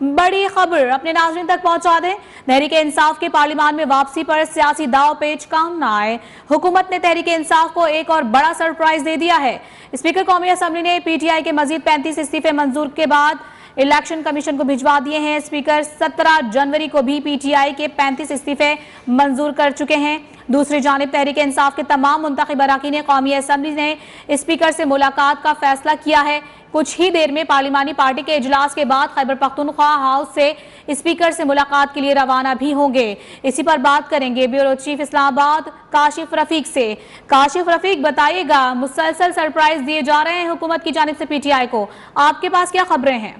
बड़ी खबर अपने नाज़रीन तक पहुंचा दें। तहरीक इंसाफ के पार्लियामान में वापसी पर सियासी दाव पेच काम न आए। हुकूमत ने तहरीक इंसाफ को एक और बड़ा सरप्राइज दे दिया है। स्पीकर कौमी असम्बली ने पीटीआई के मजीद 35 इस्तीफे मंजूर के बाद इलेक्शन कमीशन को भिजवा दिए हैं। स्पीकर 17 जनवरी को भी पीटीआई के 35 इस्तीफे मंजूर कर चुके हैं। दूसरी जानिब तहरीक इंसाफ के तमाम मुंतखब अरकान कौमी असम्बली ने स्पीकर से मुलाकात का फैसला किया है। कुछ ही देर में पार्लिमानी पार्टी के इजलास के बाद खैबर पख्तूनख्वा हाउस से स्पीकर से मुलाकात के लिए रवाना भी होंगे। इसी पर बात करेंगे ब्यूरो चीफ इस्लामाबाद काशिफ रफीक से। काशिफ रफीक, बताइएगा, मुसलसल सरप्राइज दिए जा रहे हैं हुकूमत की जानिब से पीटीआई को, आपके पास क्या खबरें हैं?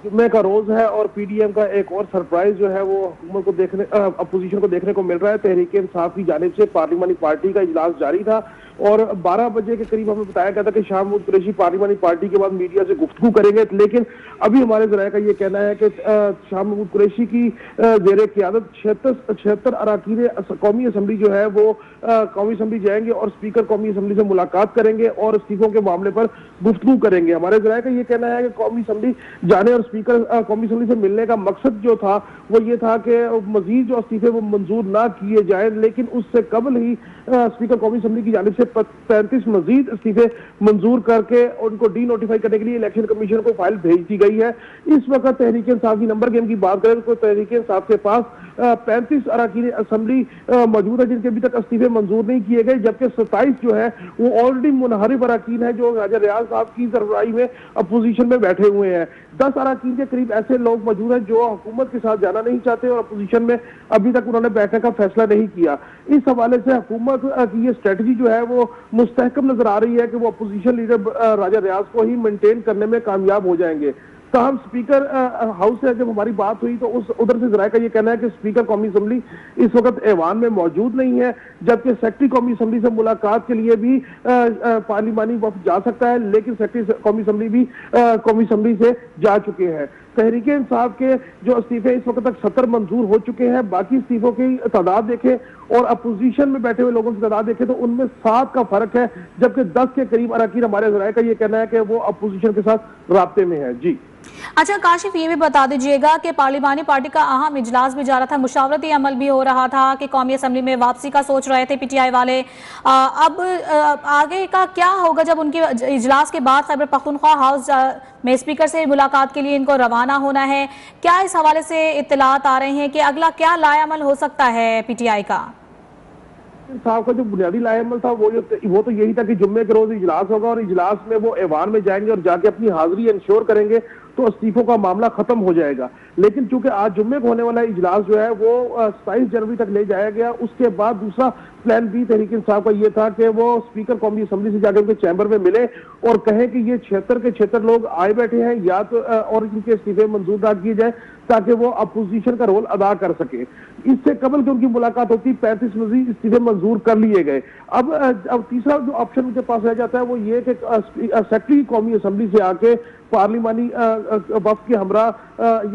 जुम्मे का रोज है और पीडीएम का एक और सरप्राइज जो है वो हुकूमत को देखने अपोजिशन को देखने को मिल रहा है। तहरीक इंसाफ की जानिब से पार्लिमानी पार्टी का इजलास जारी था और 12 बजे के करीब हमें बताया गया था कि शाह महमूद कुरैशी पार्लिमानी पार्टी के बाद मीडिया से गुफ्तगू करेंगे, लेकिन अभी हमारे जराये का ये कहना है कि शाह महमूद कुरैशी की जेर क़यादत 76 अरकान कौमी असम्बली जो है वो कौमी असम्बली जाएंगे और स्पीकर कौमी असम्बली से मुलाकात करेंगे और इस्तीफों के मामले पर गुफ्तगू करेंगे। हमारे जराये का ये कहना है कि कौमी असम्बली जाने और स्पीकर कौमी असम्बली से मिलने का मकसद जो था वो ये था कि मजीद जो इस्तीफे वो मंजूर ना किए जाए, लेकिन उससे कबल ही स्पीकर कौमी असम्बली की जानिब से 35 मजीद इस्तीफे मंजूर करके उनको डी नोटिफाई करने के लिए इलेक्शन कमीशन को फाइल भेज दी गई है। इस वक्त तहरीक इंसाफ की नंबर गेम की बात करें तो तहरीक इंसाफ के पास 35 अरकान असम्बली मौजूद है जिनके अभी तक इस्तीफे मंजूर नहीं किए गए, जबकि 27 जो है वो ऑलरेडी मुनहरिफ अरकान है जो राजा रियाज साहब की सरबराही में अपोजिशन में बैठे हुए हैं। 10 अरकान के करीब ऐसे लोग मौजूद हैं जो हुकूमत के साथ जाना नहीं चाहते और अपोजिशन में अभी तक उन्होंने बैठने का फैसला नहीं किया। इस हवाले से हुकूमत की ये स्ट्रेटजी जो है वो मुस्तहकम नजर आ रही है कि वो अपोजिशन लीडर राजा रियाज को ही मेंटेन करने में कामयाब हो जाएंगे। ताहम स्पीकर हाउस से जब हमारी बात हुई तो उधर से जराये का ये कहना है कि स्पीकर कौमी असम्बली इस वक्त ऐवान में मौजूद नहीं है, जबकि सेक्रेटरी कौमी असम्बली से मुलाकात के लिए भी पार्लिमानी वफ्द जा सकता है, लेकिन सेक्रेटरी कौमी असम्बली भी कौमी असम्बली से जा चुके हैं। तहरीक इंसाफ के जो इस्तीफे इस वक्त तक 70 मंजूर हो चुके हैं। बाकी इस्तीफों की तादाद देखें और अपोजिशन में बैठे हुए लोगों की तादाद देखें तो उनमें 7 का फर्क है, जबकि 10 के करीब अरकान हमारे जराये का ये कहना है कि वो अपोजिशन के साथ राब्ते में है। जी अच्छा काशिफ, ये भी बता दीजिएगा कि पार्लिमानी पार्टी का अहम इजलास भी जा रहा था, मुशावरती अमल भी हो रहा था कि कौमी असम्बली में वापसी का सोच रहे थे पीटीआई वाले। अब आगे का क्या होगा जब उनके इजलास के बाद खैबर पख्तूनख्वा हाउस में स्पीकर से मुलाकात के लिए इनको रवाना होना है? क्या इस हवाले से इत्तलात आ रहे हैं कि अगला क्या लाएअमल हो सकता है पीटीआई का? साहब का जो बुनियादी लाएअमल था वो तो यही था कि जुम्मे के रोज इजलास होगा और इजलास में वो ऐवान में जाएंगे और जाके अपनी हाजिरी इंश्योर करेंगे तो इस्तीफों का मामला खत्म हो जाएगा। लेकिन चूंकि आज जुम्मे को होने वाला इजलास जो है वो 27 जनवरी तक ले जाया गया, उसके बाद दूसरा प्लान बी तहरीक इंसाफ का ये था कि वो स्पीकर कौमी असम्बली से जाकर उनके चैम्बर में मिले और कहें कि ये 76 के 76 लोग आए बैठे हैं या तो और इनके इस्तीफे मंजूर ना किए जाए ताकि वो अपोजिशन का रोल अदा कर सके। इससे कबल की उनकी मुलाकात होती 35 मजीद इस्तीफे मंजूर कर लिए गए। अब तीसरा जो ऑप्शन उनके पास रह जाता है वो ये कि सेक्रेटरी कौमी असम्बली से आके पार्लिमानी वफ्द के हमरा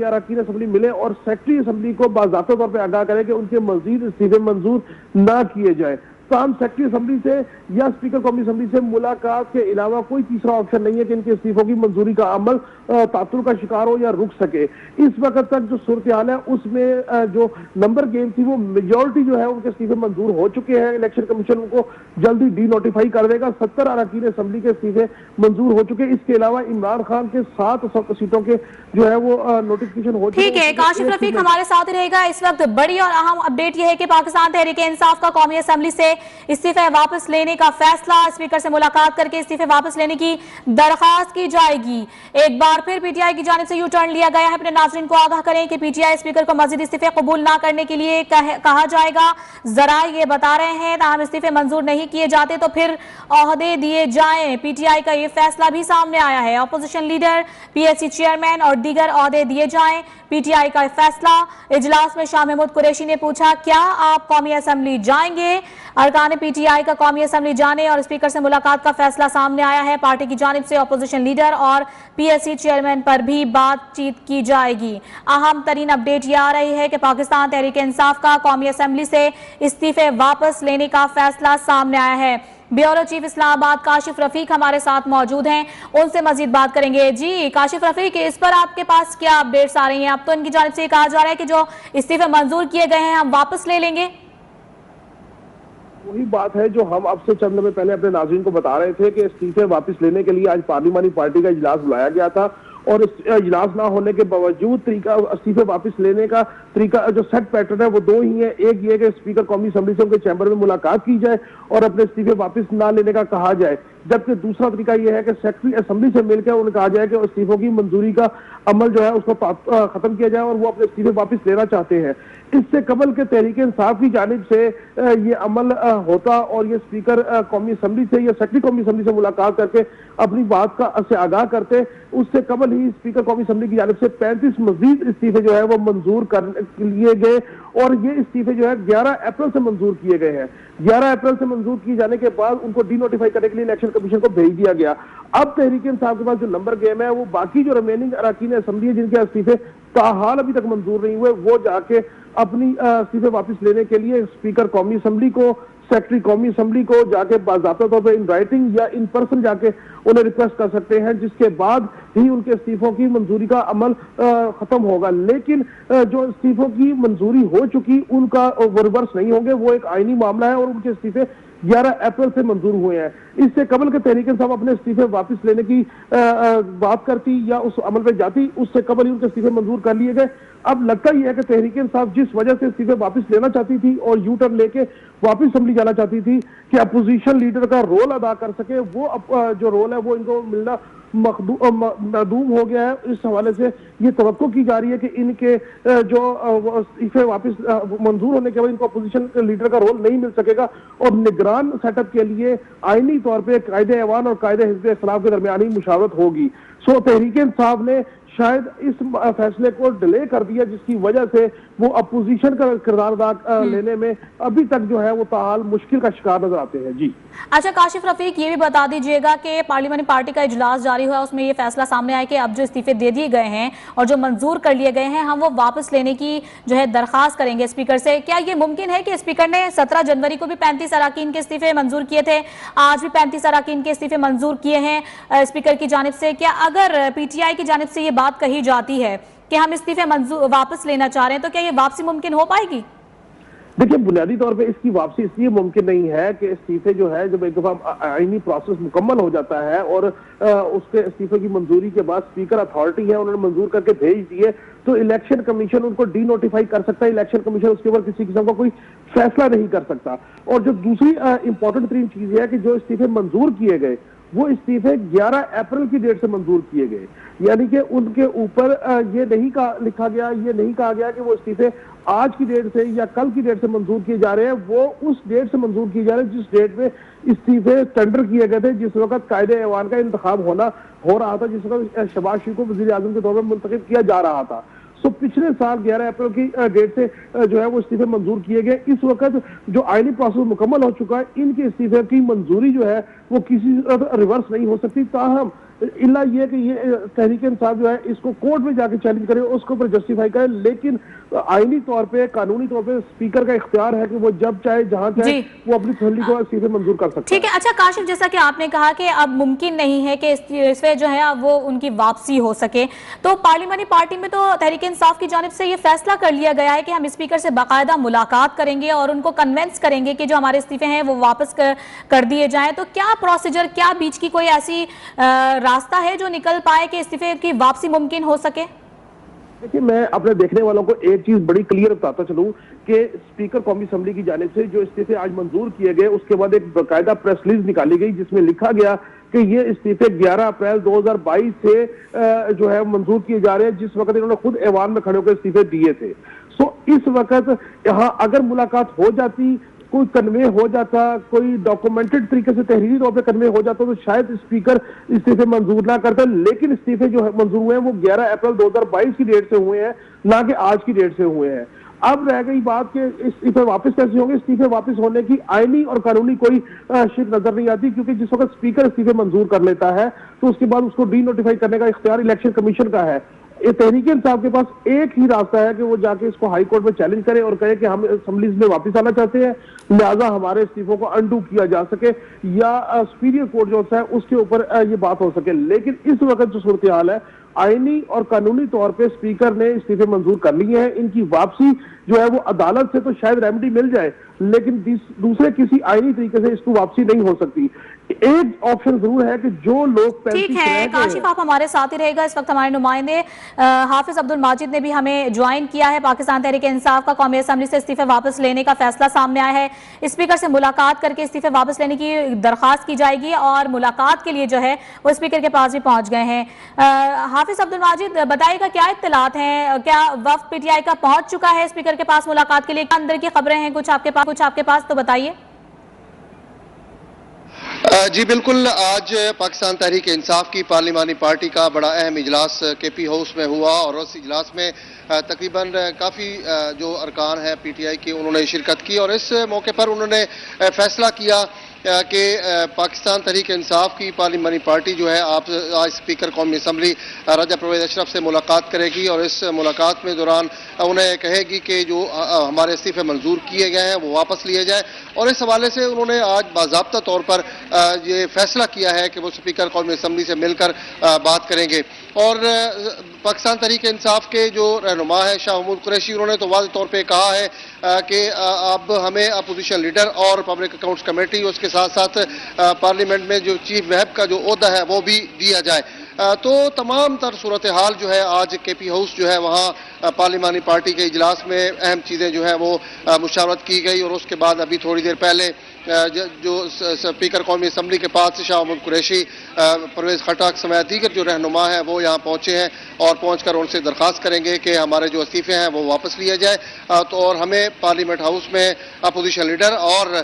या अरकान असम्बली मिले और सेक्रेटरी असम्बली को बाज़ाब्ता तौर पर आगाह करें कि उनके मजीद इस्तीफे मंजूर ना किए जाए। ताहम सेक्रेटरी असम्बली से या स्पीकर कौमी असम्बली से मुलाकात के अलावा कोई तीसरा ऑप्शन नहीं है कि इनके इस्तीफों की मंजूरी का अमल तातुल का शिकार हो या रुक सके। इस वक्त तक जो सूरत हाल है उसमें जो नंबर गेम थी वो मेजोरिटी जो है उनके इस्तीफे मंजूर हो चुके हैं। इलेक्शन कमीशन उनको जल्दी डी नोटिफाई कर देगा। 70 अरकान असम्बली के इस्तीफे मंजूर हो चुके। इसके अलावा इमरान खान के 7 सीटों के जो है वो नोटिफिकेशन हो चुके। ठीक है, काशिफ रफीक हमारे साथ ही रहेगा। इस वक्त बड़ी और अहम अपडेट यह है कि पाकिस्तान तहरीक इंसाफ का कौमी असम्बली से इस्तीफे वापस लेने का फैसला, स्पीकर से मुलाकात करके इस्तीफे वापस लेने की दरखास्त की जाएगी। एक बार फिर पीटीआई की जानिब से यू टर्न लिया गया है। अपने नाज़रीन को आगाह करें कि पीटीआई स्पीकर को मजीद इस्तीफे कबूल ना करने के लिए कहा जाएगा। जरा ये बता रहे हैं ताहम इस्तीफे मंजूर नहीं किए जाते तो फिर ओहदे दिए जाएं। पीटीआई का ये फैसला भी सामने आया है। अपोजिशन लीडर, पीएससी चेयरमैन और दीगर ओहदे दिए जाएं। पीटीआई का फैसला। इजलास में शाह महमूद कुरैशी ने पूछा, क्या आप कौमी असम्बली जाएंगे? अरकान पीटीआई का कौमी असम्बली जाने और स्पीकर से मुलाकात का फैसला सामने आया है। पार्टी की जानिब से अपोजिशन लीडर और पीएससी चेयरमैन पर भी बातचीत की जाएगी। अहम तरीन अपडेट यह आ रही है कि पाकिस्तान तहरीक इंसाफ का कौमी असम्बली से इस्तीफे वापस लेने का फैसला सामने आया है। ब्यूरो चीफ इस्लामाबाद काशिफ रफीक हमारे साथ मौजूद हैं, उनसे मजीद बात करेंगे। जी काशिफ रफीक, इस पर आपके पास क्या अपडेट्स आ रही हैं? अब तो इनकी जानिब से कहा जा रहा है कि जो इस्तीफे मंजूर किए गए हैं हम वापस ले लेंगे। वही बात है जो हम अब से चंद लम्हे पहले अपने नाज़रीन को बता रहे थे कि इस्तीफे वापस लेने के लिए आज पार्लिमानी पार्टी का इजलास बुलाया गया था और इस इजलास ना होने के बावजूद तरीका इस्तीफे वापस लेने का तरीका जो सेट पैटर्न है वो दो ही है। एक ये कि स्पीकर कौमी असेंबली से उनके चैम्बर में मुलाकात की जाए और अपने इस्तीफे वापस ना लेने का कहा जाए, जबकि दूसरा तरीका यह है कि सेक्रेटरी असेंबली से मिलकर उन्हें कहा जाए कि इस्तीफों की मंजूरी का अमल जो है उसको खत्म किया जाए और वो अपने इस्तीफे वापस लेना चाहते हैं। इससे कबल के तहरीक इंसाफ की जानिब से ये अमल होता और ये स्पीकर कौमी असेंबली से या सेक्रेटरी कौमी असेंबली से मुलाकात करके अपनी बात का से आगाह करते। उससे कबल ही स्पीकर कौमी असेंबली की जानिब से 35 मजीद इस्तीफे जो है वो मंजूर कर लिए गए और ये इस्तीफे जो है 11 अप्रैल से मंजूर किए गए हैं। 11 अप्रैल से मंजूर किए जाने के बाद उनको डी नोटिफाई करने के लिए इलेक्शन कमीशन को भेज दिया गया। अब तहरीक इंसाफ के पास जो नंबर गेम है वो बाकी जो रिमेनिंग अरकान असेंबली है जिनके इस्तीफे ताहाल अभी तक मंजूर नहीं हुए, वो जाके अपनी इस्तीफे वापस लेने के लिए स्पीकर कौमी असेंबली को, सेक्रेटरी कौमी असेंबली को जाके बाज़ाब्ता तौर पर इन राइटिंग या इन पर्सन जाके उन्हें रिक्वेस्ट कर सकते हैं, जिसके बाद ही उनके इस्तीफों की मंजूरी का अमल खत्म होगा। लेकिन जो इस्तीफों की मंजूरी हो चुकी उनका वो रिवर्स नहीं होंगे, वो एक आईनी मामला है और उनके इस्तीफे 11 अप्रैल से मंजूर हुए हैं। इससे कबल के तहरीक इंसाफ अपने इस्तीफे वापस लेने की बात करती या उस अमल पे जाती, उससे कबल ही उनके इस्तीफे मंजूर कर लिए गए। अब लगता ही है कि तहरीक इंसाफ जिस वजह से इस्तीफे वापस लेना चाहती थी और यू टर्न लेके वापस असेंबली जाना चाहती थी कि अपोजिशन लीडर का रोल अदा कर सके, वो जो रोल है वो इनको मिलना मखदूम हो गया है। इस हवाले से ये तवक्को की जा रही है कि इनके जो इस्तीफे वापस मंजूर होने के बाद इनको अपोजिशन लीडर का रोल नहीं मिल सकेगा और निगरान सेटअप के लिए आईनी तौर पर कायदे ऐवान और कायदे हिज़्ब इख्तिलाफ के दरमियान ही मुशावरत होगी। सो तहरीक इंसाफ ने शायद इस फैसले को डिले कर दिया, जिसकी वजह से वो अपोजिशन का किरदार अदा लेने में अभी तक जो है वो ताहाल मुश्किल का शिकार नजर आते हैं। जी अच्छा काशिफ रफीक, ये भी बता दीजिएगा कि पार्लियामानी पार्टी का इजलास जारी हुआ, उसमें ये फैसला सामने आया कि अब जो इस्तीफे दे दिए गए हैं और जो मंजूर कर लिए गए हैं हम वो वापस लेने की जो है दरखास्त करेंगे स्पीकर से। क्या ये मुमकिन है कि स्पीकर ने 17 जनवरी को भी 35 अरकान के इस्तीफे मंजूर किए थे, आज भी 35 अरकान के इस्तीफे मंजूर किए हैं स्पीकर की जानिब से? क्या अगर PTI की जानिब से ये बात कही जाती है कि हम इस्तीफे वापस लेना चाह रहे हैं तो क्या ये वापसी मुमकिन हो पाएगी? देखिए, बुनियादी तौर पे इसकी वापसी इसलिए मुमकिन नहीं है कि इस्तीफे जो है जब एक दफा आईनी प्रोसेस मुकम्मल हो जाता है और उसके इस्तीफे की मंजूरी के बाद स्पीकर अथॉरिटी है उन्होंने मंजूर करके भेज दिए तो इलेक्शन कमीशन उनको डी नोटिफाई कर सकता है। इलेक्शन कमीशन उसके ऊपर किसी किस्म का कोई फैसला नहीं कर सकता। और जो दूसरी इंपॉर्टेंट तरीन चीज है कि जो इस्तीफे मंजूर किए गए वो इस्तीफे 11 अप्रैल की डेट से मंजूर किए गए, यानी कि उनके ऊपर ये नहीं लिखा गया, ये नहीं कहा गया कि वो इस्तीफे आज की डेट से या कल की डेट से मंजूर किए जा रहे हैं। वो उस डेट से मंजूर किए जा रहे हैं जिस डेट में इस्तीफे टेंडर किए गए थे, जिस वक्त कायदे ऐवान का इंतखाब हो रहा था, जिस वक्त शहबाज शरीफ को वजीर आजम के तौर पर मुंतखब किया जा रहा था। तो पिछले साल 11 अप्रैल की डेट से जो है वो इस्तीफे मंजूर किए गए। इस वक्त जो आईनी प्रोसेस मुकम्मल हो चुका है, इनके इस्तीफे की मंजूरी जो है वो किसी रिवर्स नहीं हो सकती। ताहम इल्ला ये कि ये तहरीक इंसाफ जो है इसको कोर्ट में जाके चैलेंज करे, उसके ऊपर जस्टिफाई करे, लेकिन आईनी तौर पे कानूनी तौर पे स्पीकर का इख्तियार है कि वो जब चाहे जहां चाहे वो अपनी फैमिली को इस्तीफे मंजूर कर सकता है। ठीक है। अच्छा काशिफ, जैसा कि आपने कहा कि अब मुमकिन नहीं है कि इस्तीफे जो है अब वो उनकी वापसी हो सके, तो पार्लियामानी पार्टी में तो तहरीक इंसाफ की जानिब से ये फैसला कर लिया गया है कि हम स्पीकर से बाकायदा मुलाकात करेंगे और उनको कन्वेंस करेंगे कि जो हमारे इस्तीफे हैं वो वापस कर दिए जाएं। तो क्या प्रोसीजर, क्या बीच की कोई ऐसी रास्ता है जो निकल पाए कि इस्तीफे की वापसी मुमकिन हो सके? देखिए, मैं अपने देखने वालों को एक चीज बड़ी क्लियर बताता चलूं कि स्पीकर कौमी असेंबली की जानिब से जो इस्तीफे आज मंजूर किए गए उसके बाद एक बाकायदा प्रेस रिलीज निकाली गई जिसमें लिखा गया कि ये इस्तीफे 11 अप्रैल 2022 से जो है मंजूर किए जा रहे हैं, जिस वक्त इन्होंने खुद ऐवान में खड़े होकर इस्तीफे दिए थे। सो इस वक्त यहाँ अगर मुलाकात हो जाती, कोई कन्वे हो जाता, कोई डॉक्यूमेंटेड तरीके से तहरीरी तौर पे कन्वे हो जाता तो शायद स्पीकर इस्तीफे मंजूर ना करते। लेकिन इस्तीफे जो है मंजूर हुए हैं वो 11 अप्रैल 2022 की डेट से हुए हैं, ना कि आज की डेट से हुए हैं। अब रह गई बात कि इस्तीफे वापस कैसे होंगे। इस्तीफे वापस होने की आईनी और कानूनी कोई शिक नजर नहीं आती, क्योंकि जिस वक्त स्पीकर इस्तीफे मंजूर कर लेता है तो उसके बाद उसको डी नोटिफाई करने का इख्तियार इलेक्शन कमीशन का है ये तहरीक इंसाफ के पास एक ही रास्ता है कि वो जाके इसको हाई कोर्ट में चैलेंज करे और कहे कि हम असेंबलीज में वापस आना चाहते हैं, लिहाजा हमारे इस्तीफों को अनडू किया जा सके या सुपीरियर कोर्ट जो है उसके ऊपर ये बात हो सके। लेकिन इस वक्त जो सूरत हाल है, आईनी और कानूनी तौर पे स्पीकर ने इस्तीफे मंजूर कर लिए हैं। इनकी वापसी जो है वो अदालत से तो शायद रेमेडी मिल जाए, लेकिन दूसरे किसी आईनी तरीके से इसको वापसी नहीं हो सकती। एक ऑप्शन जरूर है कि जो लोग ठीक है काशिफ, आप हमारे साथ ही रहेगा। इस वक्त हमारे नुमाइंदे हाफिज अब्दुल माजिद ने भी हमें ज्वाइन किया है। पाकिस्तान तहरीक इंसाफ का कौमी असेंबली से इस्तीफे वापस लेने का फैसला सामने आया है। स्पीकर से मुलाकात करके इस्तीफे वापस लेने की दरखास्त की जाएगी और मुलाकात के लिए जो है वो स्पीकर के पास भी पहुंच गए हैं। हाफिज अब्दुल माजिद, बताइएगा क्या इत्तलात हैं, क्या वफ्द पीटीआई का पहुंच चुका है स्पीकर के पास मुलाकात के लिए? अंदर की खबरें हैं कुछ आपके पास तो बताइए। जी बिल्कुल, आज पाकिस्तान तहरीक इंसाफ की पार्लिमानी पार्टी का बड़ा अहम इजलास केपी हाउस में हुआ और उस इजलास में तकरीबन काफ़ी जो अरकान हैं पीटीआई के उन्होंने शिरकत की और इस मौके पर उन्होंने फैसला किया कि पाकिस्तान तहरीक इंसाफ की पार्लिमानी पार्टी जो है आज स्पीकर कौमी असम्बली राजा परवेज अशरफ से मुलाकात करेगी और इस मुलाकात में दौरान उन्हें कहेगी कि जो हमारे इस्तीफे मंजूर किए गए हैं वो वापस लिए जाए। और इस हवाले से उन्होंने आज बाज़ाब्ता तौर पर ये फैसला किया है कि वो स्पीकर कौमी असम्बली से मिलकर बात करेंगे। और पाकिस्तान तहरीक इंसाफ के जो रहनुमा है शाह महमूद कुरैशी, उन्होंने तो वाज़ेह तौर पर कहा है कि अब हमें अपोजिशन लीडर और पब्लिक अकाउंट्स कमेटी, उसके साथ साथ पार्लियामेंट में जो चीफ व्हिप का जो ओहदा है वो भी दिया जाए। तो तमाम तर सूरत हाल जो है आज केपी हाउस जो है वहाँ पार्लिमानी पार्टी के इजलास में अहम चीज़ें जो है वो मुशावरत की गई और उसके बाद अभी थोड़ी देर पहले जो स्पीकर कौमी असम्बली के पास शाह महमूद कुरैशी, परवेज़ खटक समेत दीगर जो रहनुमा हैं वो यहाँ पहुँचे हैं और पहुँचकर उनसे दरख्वास्त करेंगे कि हमारे जो इस्तीफे हैं वो वापस लिए जाए तो और हमें पार्लियामेंट हाउस में अपोजिशन लीडर और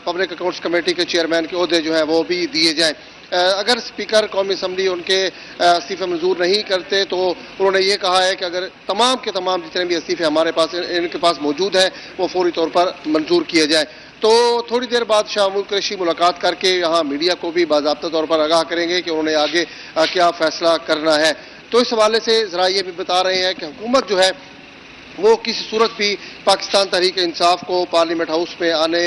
पब्लिक अकाउंट्स कमेटी के चेयरमैन के ओहदे जो हैं वो भी दिए जाएँ। अगर स्पीकर कौमी असम्बली उनके इस्तीफे मंजूर नहीं करते तो उन्होंने ये कहा है कि अगर तमाम के तमाम जितने भी इस्तीफे हमारे पास इनके पास मौजूद हैं वो फौरी तौर पर मंजूर किए जाएँ। तो थोड़ी देर बाद शाह महमूद कुरैशी मुलाकात करके यहाँ मीडिया को भी बाज़ाब्ता तौर पर आगाह करेंगे कि उन्होंने आगे क्या फैसला करना है। तो इस हवाले से ज़रा ये भी बता रहे हैं कि हुकूमत जो है वो किसी सूरत भी पाकिस्तान तहरीक इंसाफ को पार्लियामेंट हाउस में आने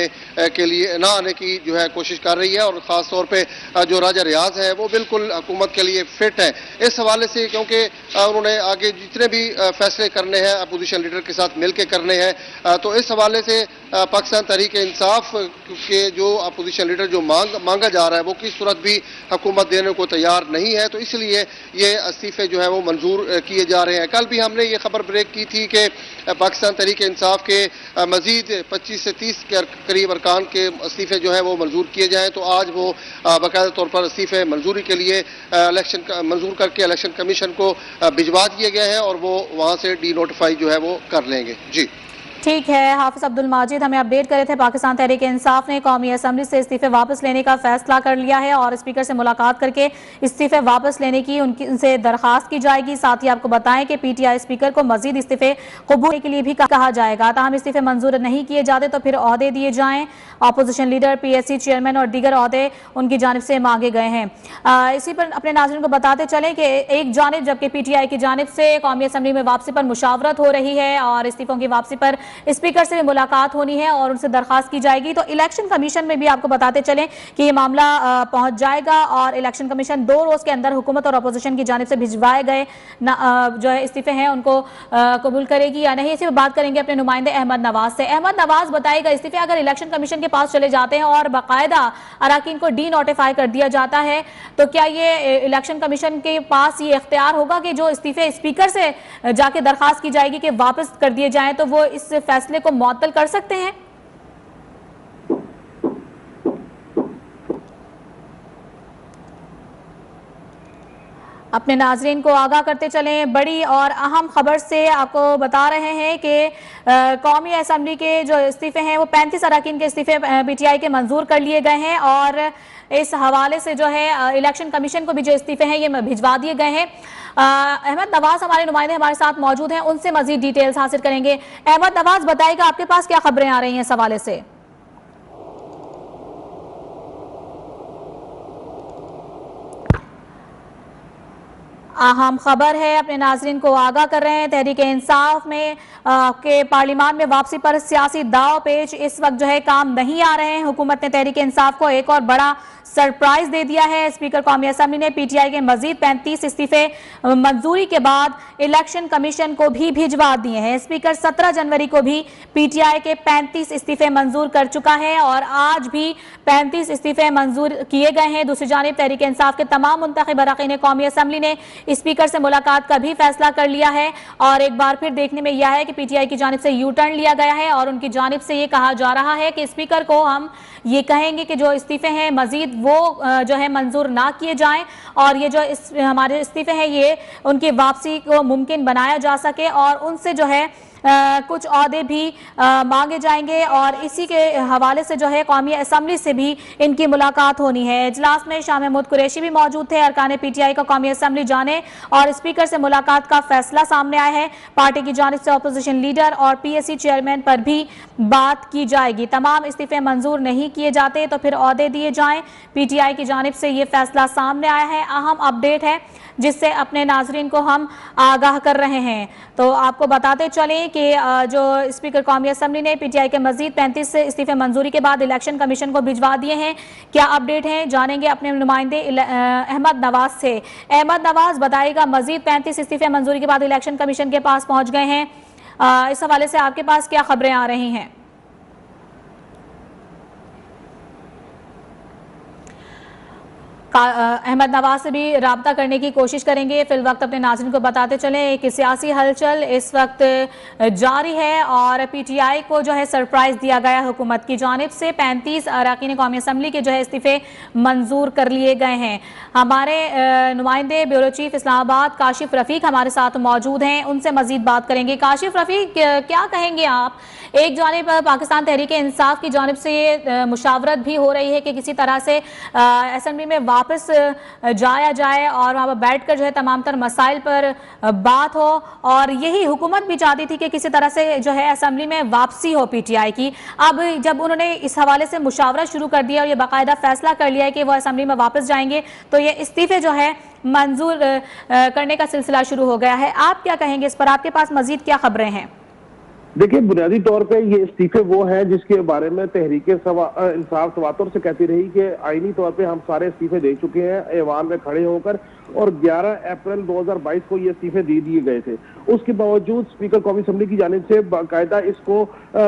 के लिए ना आने की जो है कोशिश कर रही है और ख़ास तौर पे जो राजा रियाज है वो बिल्कुल हुकूमत के लिए फिट है इस हवाले से, क्योंकि उन्होंने आगे जितने भी फैसले करने हैं अपोजिशन लीडर के साथ मिल के करने हैं। तो इस हवाले से पाकिस्तान तहरीक इंसाफ के जो अपोजिशन लीडर जो मांगा जा रहा है वो किस सूरत भी हुकूमत देने को तैयार नहीं है, तो इसलिए ये इस्तीफे जो है वो मंजूर किए जा रहे हैं। कल भी हमने ये खबर ब्रेक की थी कि पाकिस्तान तहरीक इंसाफ के मजीद 25 से 30 के करीब अरकान के इस्तीफे जो हैं वो मंजूर किए जाएँ। तो आज वो बाकायदा तौर पर इस्तीफे मंजूरी के लिए मंजूर करके इलेक्शन कमीशन को भिजवा दिए गए हैं और वो वहाँ से डी नोटिफाई जो है वो कर लेंगे। जी ठीक है, हाफिज अब्दुल माजिद हमें अपडेट करे थे। पाकिस्तान तहरीक इंसाफ ने कौमी असम्बली से इस्तीफे वापस लेने का फैसला कर लिया है और स्पीकर से मुलाकात करके इस्तीफे वापस लेने की उनसे दरखास्त की जाएगी। साथ ही आपको बताएं कि पीटीआई स्पीकर को मजीद इस्तीफे कबूल के लिए भी कहा जाएगा। ताहम इस्तीफे मंजूर नहीं किए जाते तो फिर ओहदे दिए जाएं। अपोजिशन लीडर, पीएससी चेयरमैन और दीगर ओहदे उनकी जानिब से मांगे गए हैं। इसी पर अपने नाज़रीन को बताते चलें कि एक जानिब जबकि पीटीआई की जानिब से कौमी असम्बली में वापसी पर मुशावरत हो रही है और इस्तीफों की वापसी पर स्पीकर से मुलाकात होनी है और उनसे दरखास्त की जाएगी, तो इलेक्शन कमीशन में भी आपको बताते चलें कि ये मामला पहुंच जाएगा और इलेक्शन कमीशन 2 रोज के अंदर हुकूमत और अपोजिशन की जानिब से भिजवाए गए जो है इस्तीफे हैं उनको कबूल करेगी या नहीं। इसी पर बात करेंगे अपने नुमाइंदे अहमद नवाज से। अहमद नवाज, बताएगा इस्तीफे अगर इलेक्शन कमीशन के पास चले जाते हैं और बाकायदा अराकीन को डी नोटिफाई कर दिया जाता है तो क्या ये इलेक्शन कमीशन के पास ये इख्तियार होगा कि जो इस्तीफे स्पीकर से जाके दरखास्त की जाएगी कि वापस कर दिए जाएं तो वो इस फैसले को मुअत्तल कर सकते हैं? अपने नाजरीन को आगाह करते चलें बड़ी और अहम खबर से आपको बता रहे हैं कि कौमी असम्बली के जो इस्तीफे हैं वो 35 अरकान के इस्तीफे पीटीआई के मंजूर कर लिए गए हैं और इस हवाले से जो है इलेक्शन कमीशन को भी जो इस्तीफे हैं ये भिजवा दिए गए हैं। अहमद नवाज हमारे नुमाइंदे हमारे साथ मौजूद हैं, उनसे मजीद डिटेल्स हासिल करेंगे। अहमद नवाज, बताइएगा आपके पास क्या खबरें आ रही हैं इस हवाले से? अहम खबर है, अपने नाजरीन को आगाह कर रहे हैं। तहरीक इंसाफ में के पार्लियामान में वापसी पर सियासी दाव पेच इस वक्त जो है काम नहीं आ रहे हैं। हुकूमत ने तहरीक इंसाफ को एक और बड़ा सरप्राइज दे दिया है। स्पीकर कौमी असम्बली ने पीटीआई के मजीद 35 इस्तीफे मंजूरी के बाद इलेक्शन कमीशन को भी भिजवा दिए हैं। स्पीकर 17 जनवरी को भी पीटीआई के 35 इस्तीफे मंजूर कर चुका है और आज भी 35 इस्तीफे मंजूर किए गए हैं। दूसरी जानिब तहरीक इंसाफ के तमाम मुंतखब अरकान कौमी असम्बली ने स्पीकर से मुलाकात का भी फैसला कर लिया है और एक बार फिर देखने में यह है कि पीटीआई की जानिब से यू टर्न लिया गया है और उनकी जानिब से ये कहा जा रहा है कि स्पीकर को हम ये कहेंगे कि जो इस्तीफे हैं मजीद वो जो है मंजूर ना किए जाएं और ये जो हमारे इस्तीफे हैं ये उनकी वापसी को मुमकिन बनाया जा सके और उनसे जो है कुछ ओहदे भी मांगे जाएंगे और इसी के हवाले से जो है कौमी असम्बली से भी इनकी मुलाकात होनी है। इजलास में शाह महमूद कुरैशी भी मौजूद थे। अरकान पीटीआई का कौमी असम्बली जाने और स्पीकर से मुलाकात का फैसला सामने आया है। पार्टी की जानिब से अपोजिशन लीडर और पीएसी चेयरमैन पर भी बात की जाएगी। तमाम इस्तीफे मंजूर नहीं किए जाते तो फिर ओहदे दिए जाएं। पीटीआई की जानिब से ये फैसला सामने आया है। अहम अपडेट है जिससे अपने नाजरीन को हम आगाह कर रहे हैं। तो आपको बताते चलें कि जो स्पीकर कौमी असम्बली ने पीटीआई के मजीद 35 इस्तीफे मंजूरी के बाद इलेक्शन कमीशन को भिजवा दिए हैं। क्या अपडेट है जानेंगे अपने नुमाइंदे अहमद नवाज से। अहमद नवाज बताइएगा, मजीद 35 इस्तीफे मंजूरी के बाद इलेक्शन कमीशन के पास पहुंच गए हैं, इस हवाले से आपके पास क्या खबरें आ रही हैं? अहमद नवाज से भी राब्ता करने की कोशिश करेंगे। फिल वक्त अपने नाज़रीन को बताते चलें कि सियासी हलचल इस वक्त जारी है और पीटीआई को जो है सरप्राइज दिया गया हुकूमत की जानिब से। 35 अरकान कौमी असम्बली के जो है इस्तीफे मंजूर कर लिए गए हैं। हमारे नुमाइंदे ब्यूरो चीफ इस्लामाबाद काशिफ रफ़ीक हमारे साथ मौजूद हैं, उनसे मजीद बात करेंगे। काशिफ रफ़ीक, क्या कहेंगे आप? एक जानिब पाकिस्तान तहरीक इंसाफ की जानिब से ये मुशावरत भी हो रही है कि किसी तरह से असम्बली में वापस जाया जाए और वहाँ पर बैठकर जो है तमाम तर मसाइल पर बात हो और यही हुकूमत भी चाहती थी कि किसी तरह से जो है असम्बली में वापसी हो पीटीआई की। अब जब उन्होंने इस हवाले से मुशावरा शुरू कर दिया और ये बाकायदा फैसला कर लिया है कि वो असम्बली में वापस जाएंगे तो ये इस्तीफे जो है मंजूर करने का सिलसिला शुरू हो गया है। आप क्या कहेंगे इस पर? आपके पास मजीद क्या खबरें हैं? देखिए, बुनियादी तौर पे ये इस्तीफे वो हैं जिसके बारे में तहरीक इंसाफ तवातुर से कहती रही कि आईनी तौर पे हम सारे इस्तीफे दे चुके हैं ऐवान में खड़े होकर और 11 अप्रैल 2022 को ये इस्तीफे दे दिए गए थे। उसके बावजूद स्पीकर कौमी असम्बली की जानिब से बाकायदा इसको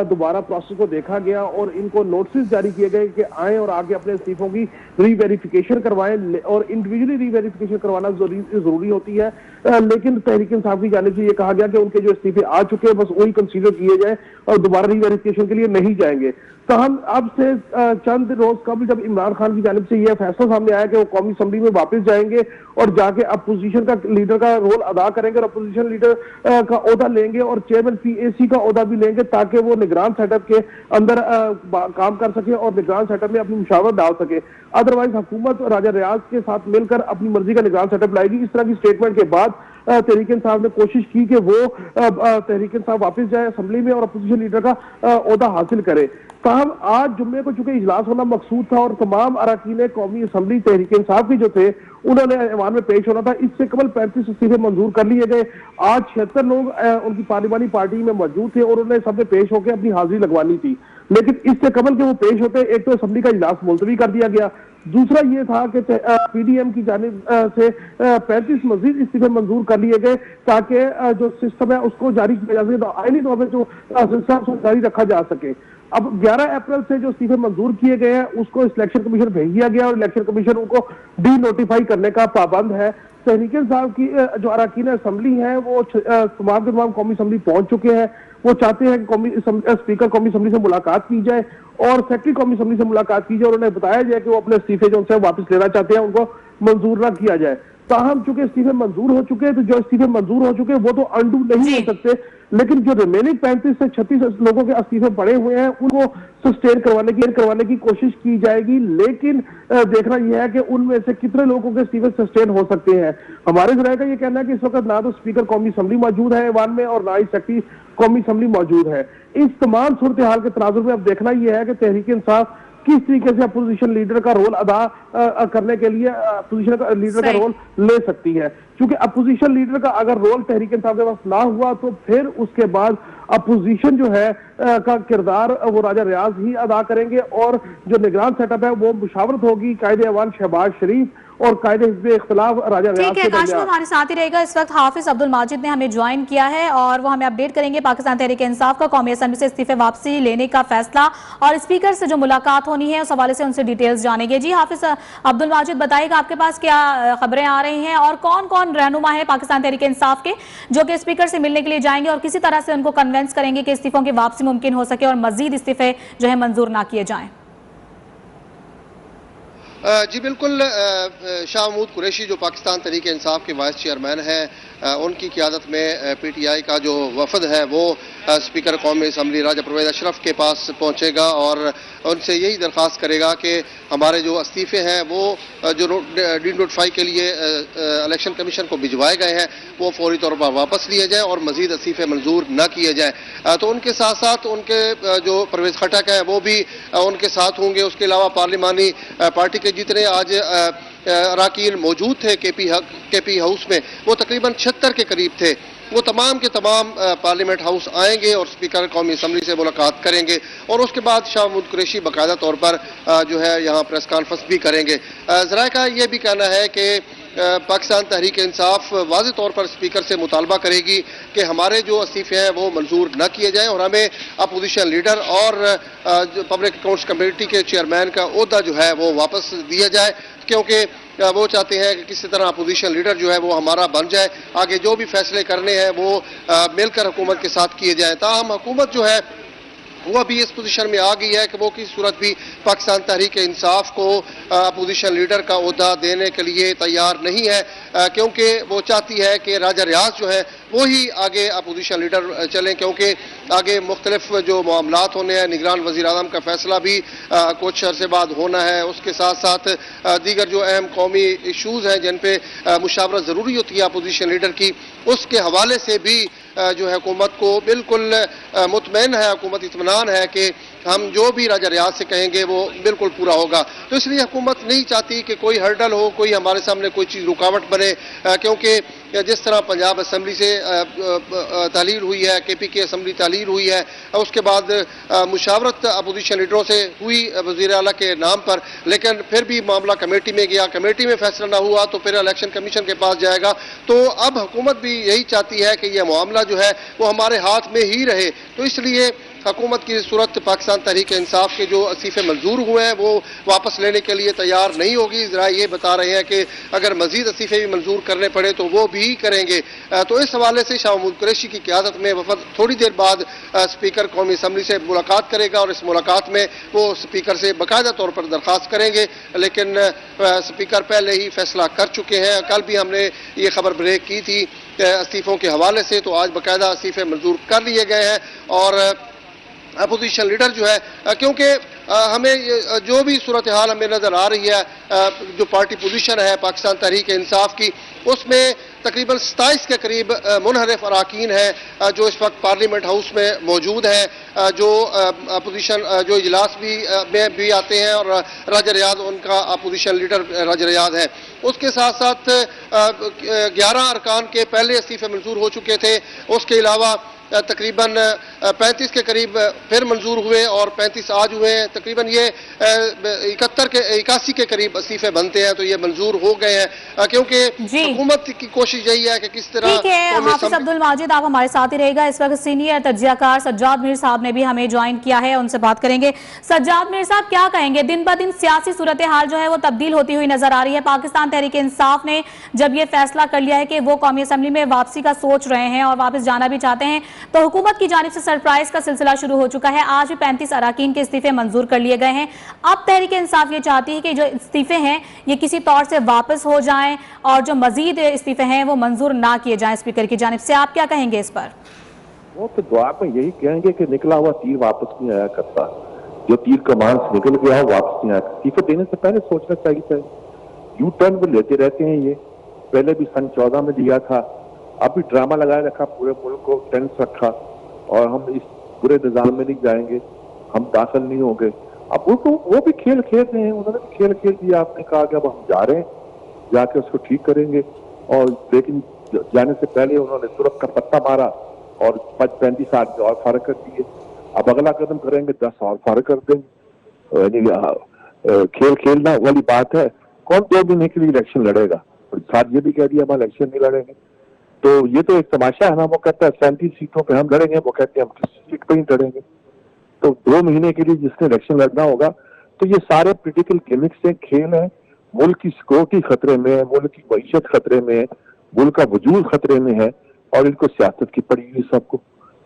दोबारा प्रोसेस को देखा गया और इनको नोटिस जारी किए गए कि आए और आगे अपने इस्तीफों की रीवेरिफिकेशन करवाएं और इंडिविजुअली रीवेरिफिकेशन करवाना जरूरी होती है। लेकिन तहरीक इंसाफ की जानिब से ये कहा गया कि उनके जो इस्तीफे आ चुके हैं बस वही कंसीडर किए जाए और दोबारा रीवेरिफिकेशन के लिए नहीं जाएंगे। तो हम अब से चंद रोज कबल जब इमरान खान की जानिब से यह फैसला सामने आया कि वो कौमी असम्बली में वापस जाएंगे और जाके अपोजिशन का लीडर का रोल अदा करेंगे और अपोजिशन लीडर का ओहदा लेंगे और चेयरमैन पीएसी का ओहदा भी लेंगे ताकि वो निगरान सेटअप के अंदर काम कर सके और निगरान सेटअप में अपनी मुशावरत डाल सके। अदरवाइज हुकूमत राजा रियाज के साथ मिलकर अपनी मर्जी का निगरान सेटअप लाएगी। इस तरह की स्टेटमेंट के बाद तहरीक इंसाफ ने कोशिश की कि वो तहरीक इंसाफ वापस जाए असेंबली में और अपोजिशन लीडर का ओहदा हासिल करे। ताहम आज जुम्मे को चूंकि इजलास होना मकसूद था और तमाम अरकान कौमी असम्बली तहरीक इंसाफ की जो थे उन्होंने ऐवान में पेश होना था, इससे कबल 35 इस्तीफे मंजूर कर लिए गए। आज 76 लोग उनकी पार्लिमानी पार्टी में मौजूद थे और उन्होंने सबने पेश होकर अपनी हाजिरी लगवानी थी। लेकिन इससे कबल के वो पेश होते एक तो असेंबली का इजलास मुलतवी कर दिया गया, दूसरा ये था कि पीडीएम की जानिब से 35 मजीद इस्तीफे मंजूर कर लिए गए ताकि जो सिस्टम है उसको जारी किया जा सके, तो आईनी तौर पर जो सिस्टम जारी रखा जा सके। अब 11 अप्रैल से जो इस्तीफे मंजूर किए गए हैं उसको इलेक्शन कमीशन भेज दिया गया और इलेक्शन कमीशन उनको डी नोटिफाई करने का पाबंद है। तहरीक इंसाफ की जो अरकान असम्बली है वो तमाम कौमी असम्बली पहुंच चुके हैं। वो चाहते हैं कि स्पीकर कौमी असम्बली से मुलाकात की जाए और सेक्रेटरी कौमी असम्बली से मुलाकात की जाए और उन्हें बताया जाए कि वो अपने इस्तीफे जो उनसे वापस लेना चाहते हैं उनको मंजूर न किया जाए। ताहम चूंकि इस्तीफे मंजूर हो चुके हैं तो जो इस्तीफे मंजूर हो चुके हैं वो तो अनडू नहीं हो सकते, लेकिन जो रिमेनिंग 35 से 36 लोगों के इस्तीफे पड़े हुए हैं उनको सस्टेन करवाने की कोशिश की जाएगी। लेकिन देखना यह है कि उनमें से कितने लोगों के इस्तीफे सस्टेन हो सकते हैं। हमारे जराये का यह कहना है कि इस वक्त ना तो स्पीकर कौमी असम्बली मौजूद है ऐवान में और ना ही सेक्रेटरी कौमी असम्बली मौजूद है। इस तमाम सूरत हाल के तनाजुर में अब देखना यह है कि तहरीक इंसाफ किस तरीके से अपोजिशन लीडर का रोल अदा करने के लिए अपोजिशन का लीडर का रोल ले सकती है। क्योंकि अपोजिशन लीडर का अगर रोल तहरीक इंसाफ के पास ना हुआ तो फिर उसके बाद अपोजिशन जो है का किरदार वो राजा रियाज ही अदा करेंगे, और जो निगरान सेटअप है वो मुशावरत होगी कायदे अवान शहबाज शरीफ और कायदे हिज़्ब इख्तिलाफ राजा रियाज। ठीक है, काशिफ हमारे साथ ही रहेगा। इस वक्त हाफिज अब्दुल माजिद ने हमें ज्वाइन किया है और वो हमें अपडेट करेंगे पाकिस्तान तहरीक इंसाफ का कौमी असेंबली से इस्तीफे वापसी लेने का फैसला और स्पीकर से जो मुलाकात होनी है उस हवाले से उनसे डिटेल्स जानेंगे। जी हाफिज अब्दुल माजिद, बताइएगा आपके पास क्या खबरें आ रही हैं और कौन कौन रहनुमा है पाकिस्तान तहरीक इंसाफ के जो कि स्पीकर से मिलने के लिए जाएंगे और किसी तरह से उनको कन्वेंस करेंगे कि इस्तीफों की वापसी मुमकिन हो सके और मजीद इस्तीफे जो है मंजूर ना किए जाएं। जी बिल्कुल, शाह महमूद कुरैशी जो पाकिस्तान तहरीक इंसाफ के वाइस चेयरमैन हैं, उनकी क़ियादत में पीटीआई का जो वफद है वो स्पीकर कौमी असम्बली राजा परवेज़ अशरफ के पास पहुंचेगा और उनसे यही दरख्वास्त करेगा कि हमारे जो इस्तीफ़े हैं वो जो डी नोटिफाई के लिए इलेक्शन कमीशन को भिजवाए गए हैं वो फौरी तौर पर वापस लिए जाएँ और मज़ीद इस्तीफ़े मंजूर न किए जाएँ। तो उनके साथ साथ उनके जो परवेज़ खटक हैं वो भी उनके साथ होंगे। उसके अलावा पार्लिमानी पार्टी के जितने आज अराकीन मौजूद थे केपी हाउस में, वो तकरीबन 76 के करीब थे, वो तमाम के तमाम पार्लियामेंट हाउस आएंगे और स्पीकर कौमी असम्बली से मुलाकात करेंगे और उसके बाद शाह महमूद कुरैशी बाकायदा तौर पर जो है यहाँ प्रेस कॉन्फ्रेंस भी करेंगे। ज़राए का ये भी कहना है कि पाकिस्तान तहरीक इंसाफ वाज़ेह तौर पर स्पीकर से मुतालबा करेगी कि हमारे जो इस्तीफ़े हैं वो मंजूर न किए जाएँ और हमें अपोजिशन लीडर और पब्लिक अकाउंट्स कमेटी के चेयरमैन का ओहदा जो है वो वापस दिया जाए, क्योंकि वो चाहते हैं कि किसी तरह अपोजिशन लीडर जो है वो हमारा बन जाए, आगे जो भी फैसले करने हैं वो मिलकर हुकूमत के साथ किए जाएँ। ताहम हुकूमत जो है वो अभी इस पोजीशन में आ गई है कि वो किसी सूरत भी पाकिस्तान तहरीक इंसाफ को अपोजिशन लीडर का ओहदा देने के लिए तैयार नहीं है, क्योंकि वो चाहती है कि राजा रियाज जो है वो ही आगे अपोजिशन लीडर चलें, क्योंकि आगे मुख्तलिफ जो मामलात होने हैं, निगरान वज़ीर आज़म का फैसला भी कुछ अरसे बाद होना है, उसके साथ साथ दीगर जो अहम कौमी इशूज़ हैं जिन पर मुशावरत ज़रूरी होती है अपोजिशन लीडर की, उसके हवाले से भी जो है हुकूमत को बिल्कुल मुतमईन है, हुकूमत इत्मीनान है कि हम जो भी राजा रियाज से कहेंगे वो बिल्कुल पूरा होगा। तो इसलिए हुकूमत नहीं चाहती कि कोई हर्डल हो, कोई हमारे सामने कोई चीज़ रुकावट बने, क्योंकि जिस तरह पंजाब असम्बली से तालील हुई है, केपी की असम्बली तालील हुई है, उसके बाद मुशावरत अपोजिशन लीडरों से हुई वज़ीर आला के नाम पर, लेकिन फिर भी मामला कमेटी में गया, कमेटी में फैसला ना हुआ तो फिर इलेक्शन कमीशन के पास जाएगा। तो अब हुकूमत भी यही चाहती है कि यह मामला जो है वो हमारे हाथ में ही रहे। तो इसलिए हुकूमत की सूरत पाकिस्तान तहरीक इंसाफ के जो इस्तीफ़े मंजूर हुए हैं वो वापस लेने के लिए तैयार नहीं होगी। ज़रा ये बता रहे हैं कि अगर मज़ीद इस्तीफ़े भी मंजूर करने पड़े तो वो भी करेंगे। तो इस हवाले से शाह महमूद कुरैशी की क़ियादत में वफद थोड़ी देर बाद स्पीकर कौमी असम्बली से मुलाकात करेगा और इस मुलाकात में वो स्पीकर से बाकायदा तौर पर दरख्वास्त करेंगे, लेकिन स्पीकर पहले ही फैसला कर चुके हैं। कल भी हमने ये खबर ब्रेक की थी इस्तीफ़ों के हवाले से, तो आज बाकायदा इस्तीफ़े मंजूर कर लिए गए हैं और अपोजिशन लीडर जो है, क्योंकि हमें जो भी सूरत हाल हमें नज़र आ रही है, जो पार्टी पोजीशन है पाकिस्तान तहरीक इंसाफ की, उसमें तकरीबन 27 के करीब मुनहरिफ अराकीन हैं जो इस वक्त पार्लियामेंट हाउस में मौजूद हैं, जो अपोजिशन जो इजलास में भी आते हैं और राजा रियाज उनका अपोजिशन लीडर राजा रियाज है। उसके साथ साथ 11 अरकान के पहले इस्तीफ़े मंजूर हो चुके थे, उसके अलावा तकरीबन 35 के करीब फिर मंजूर हुए और 35 आज हुए हैं। तकरीबन ये 81 के करीब इस्तीफे बनते हैं, तो ये मंजूर हो गए हैं, क्योंकि हुकूमत की कोशिश यही है कि किस तरह। ठीक है हाफिज अब्दुल माजिद, आप हमारे साथ ही रहेगा। इस वक्त सीनियर तज्जियाकार सज्जाद मीर साहब ने भी हमें ज्वाइन किया है, उनसे बात करेंगे। सज्जाद मीर साहब, क्या कहेंगे, दिन ब दिन सियासी सूरत हाल जो है वो तब्दील होती हुई नजर आ रही है। पाकिस्तान तहरीक इंसाफ ने जब ये फैसला कर लिया है कि वो कौमी असम्बली में वापसी का सोच रहे हैं और वापस जाना भी चाहते हैं, तो हुकूमत की जानिब से सरप्राइज का सिलसिला शुरू हो चुका है। आज भी 35 अराकीन के इस्तीफे मंजूर कर लिए गए हैं। अब तहरीक इंसाफ ये चाहती है कि जो इस्तीफे हैं ये किसी तौर से वापस हो जाएं और जो मजीद इस्तीफे हैं वो मंजूर ना किए जाएं स्पीकर की जानिब से। आप क्या कहेंगे इस पर? वो तो दुआ में यही कहेंगे कि निकला हुआ तीर वापस नहीं आया करता, जो तीर कमान से निकल गया वापस नहीं आया। इस्तीफे देने से पहले सोचना चाहिए। यू टर्न वो लेते रहते हैं, ये पहले भी सन 14 में दिया था, अभी ड्रामा लगाए रखा, पूरे मुल्क को टेंस रखा और हम इस पूरे निजाम में नहीं जाएंगे, हम दाखिल नहीं होंगे। अब वो भी खेल खेल रहे हैं, उन्होंने भी खेल खेल दिया। आपने कहा कि अब हम जा रहे हैं, जाके उसको ठीक करेंगे, और लेकिन जाने से पहले उन्होंने तुरंत का पत्ता मारा और 35 आदमी और फारग कर दिए। अब अगला कदम करेंगे 10 और फारग कर देंगे। यानी खेल खेलना वाली बात है। कौन 2 महीने के लिए इलेक्शन लड़ेगा? और साथ ये भी कह दिया हम इलेक्शन नहीं लड़ेंगे। तो ये तो एक तमाशा है ना। वो कहता है 37 सीटों पे हम लड़ेंगे, वो कहते हैं हम किसी सीट पे ही लड़ेंगे। तो 2 महीने के लिए जिसने इलेक्शन लड़ना होगा, तो ये सारे पॉलिटिकल गिमिक्स हैं, खेल है। मुल्क की सिक्योरिटी खतरे में है, मुल्क की मईशत खतरे में है, मुल्क का वजूद खतरे में है, और इनको सियासत की पड़ी हुई सबको।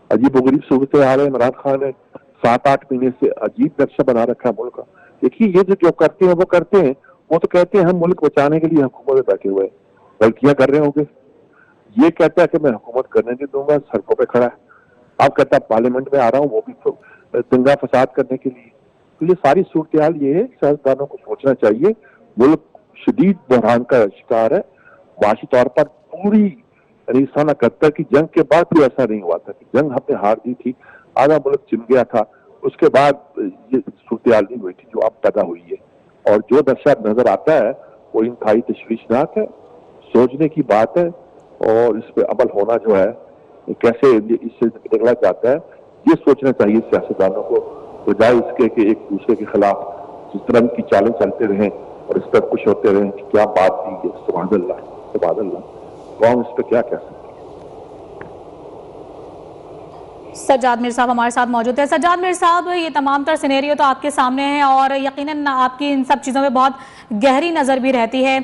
अजीब गरीब सूरत हाल है। इमरान खान ने 7-8 महीने से अजीब नक्शा बना रखा है मुल्क का। देखिए, ये जो करते हैं वो करते हैं। वो तो कहते हैं हम मुल्क बचाने के लिए हुकूमत में बैठे हुए हैं, गलतियां कर रहे होंगे। ये कहता है कि मैं हुकूमत करने नहीं दूंगा, सड़कों पे खड़ा है। अब कहता है पार्लियामेंट में आ रहा हूँ, वो भी दंगा फसाद करने के लिए। तो ये सारी सूरत हाल ये है, सियासतदानों को सोचना चाहिए। मुल्क शदीद बहरान का शिकार है माशी तौर पर। पूरी सन 71 की जंग के बाद भी ऐसा नहीं हुआ था कि जंग हमने हार दी थी, आधा मुल्क चिन गया था, उसके बाद ये सूरत हाल नहीं हुई थी जो अब पैदा हुई है। और जो दशा नजर आता है वो इंतहाई तशवीशनाक है, सोचने की बात है। और इस पे अमल होना जो है, कैसे इससे निकला जाता है, ये सोचना चाहिए सियासतदानों को, बजाय इसके कि एक दूसरे के खिलाफ जिस तरह की चालें चलते रहें और इस पर खुश होते रहें कि क्या बात थी, सुभान अल्लाह सुभान अल्लाह। कौन इस पर क्या कह सकते? सज्जाद मीर साहब हमारे साथ मौजूद है। सज्जाद मीर साहब, ये तमाम तर सिनेरियो तो आपके सामने है और यकीनन आपकी इन सब चीज़ों में बहुत गहरी नज़र भी रहती है।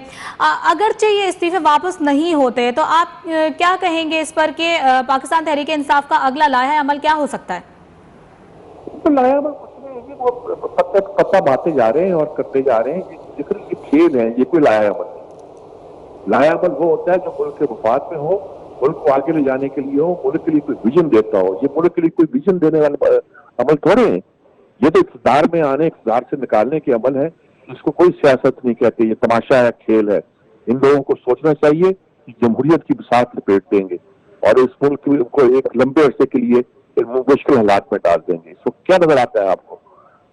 अगरचे ये इस्तीफे वापस नहीं होते तो आप क्या कहेंगे इस पर कि पाकिस्तान तहरीक इंसाफ का अगला लाया अमल क्या हो सकता है? तो लाया अमल कुछ नहीं है, वो पत्ता बातें जा रहे हैं और करते जा रहे हैं। ये खेल है, ये कोई लाया अमल नहीं। लाया अमल वो होता है जो मुल्क के मफाद में हो, मुल्क को आगे ले जाने के लिए हो, मुल्क के लिए कोई विजन देता हो। ये मुल्क के लिए कोई विजन देने वाले अमल थोड़े हैं। ये तो इक़्तिदार में आने, इक़्तिदार से निकालने के अमल है। इसको कोई सियासत नहीं कहते, ये तमाशा है, खेल है। इन लोगों को सोचना चाहिए कि जमहूरियत की बिसात लपेट देंगे और इस मुल्क को एक लंबे अरसे के लिए मुश्किल हालात में डाल देंगे। इसको क्या नजर आता है आपको?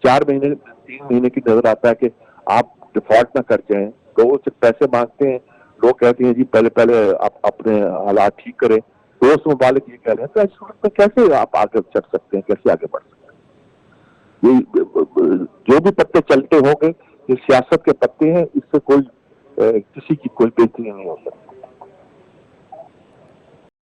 4 महीने 3 महीने की नजर आता है कि आप डिफॉल्ट ना कर जाएं। लोगों से पैसे मांगते हैं, लोग कहते हैं जी पहले आप अपने हालात ठीक करें। दोस्त मुबालिक ये कह रहे हैं, तो इस सूरत में कैसे आप आगे चढ़ सकते हैं, कैसे आगे बढ़ सकते हैं? ये जो भी पत्ते चलते होंगे, ये सियासत के पत्ते हैं, इससे कोई किसी की कोई बेहतरी नहीं हो सकती।